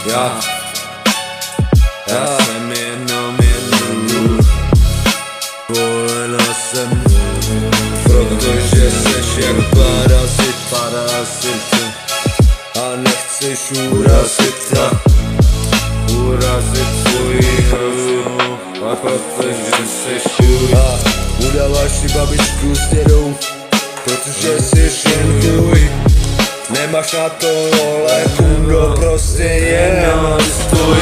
Já jsem jenom jednou volena jsem, protože seš jak parazit a nechceš urazit svoji hlavu, a protože seš a udáváš si babičku s dědou, protože jsi jen tvůj. Nemáš na to vole kundo, prostě jenom to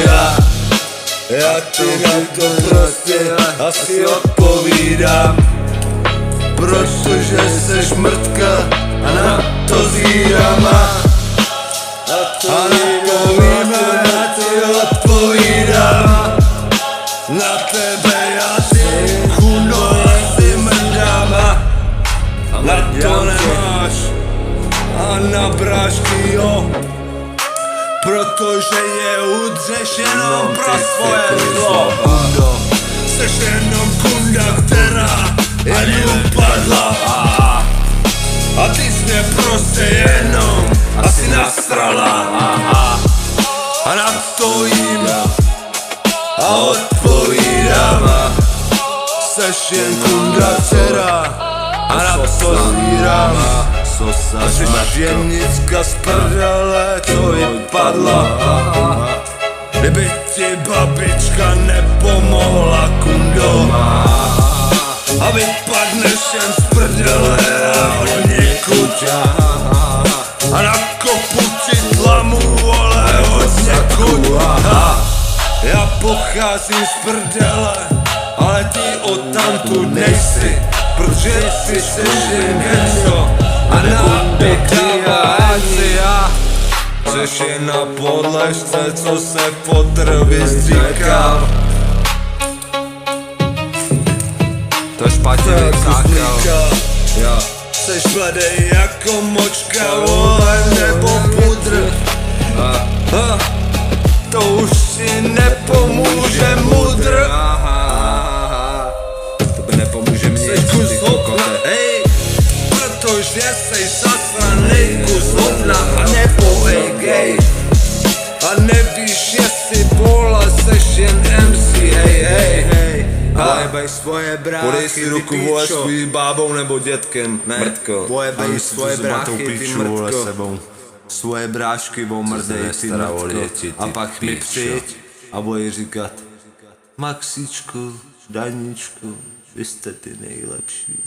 já ti na to prostě asi odpovídám, protože seš mrtka a na to zírám a na to odpovídám. Na tebe já si kundo asi mrdám a na to nemáš a na brášky jo, protože je udřeš jenom pro svoje zlo. Seš jenom kunda, která jen upadla a ty jsi mě prostě jenom asi nastrala a na to jim a odpovídám. Seš jen kunda, která a na to zvírám. A jsi ženicka z prdele, co jí padla. Kdyby ti babička nepomohla kundo a vypadneš jen z prdele a od někud a na kopu ti tlamu vole od někud. Já pocházím z prdele, ale ty odtamtud nejsi, protože ty seš jen něco a napěkávací a seš jen na podležce, co se po trvě stříká. To špatně vysákal. Seš mladej jako močka, vole, nebo pudr. To už si nepomůže mudr. To by nepomůže mě. Seš kus hopna, hej, protože seš zasranej kus hopna a nebo gay. A nevíš, jestli bola, seš jen MC, hej. Pojebej svoje bráchy, podej si ruku, vole, svojí bábou nebo dětkem, mrtko. Pojebej svoje bráchy, ty mrtko. Svoje brášky omrdej, ty mrtko. A pak mi přijď a bude říkat: Maxíčku, Daníčku, vy jste ty nejlepší.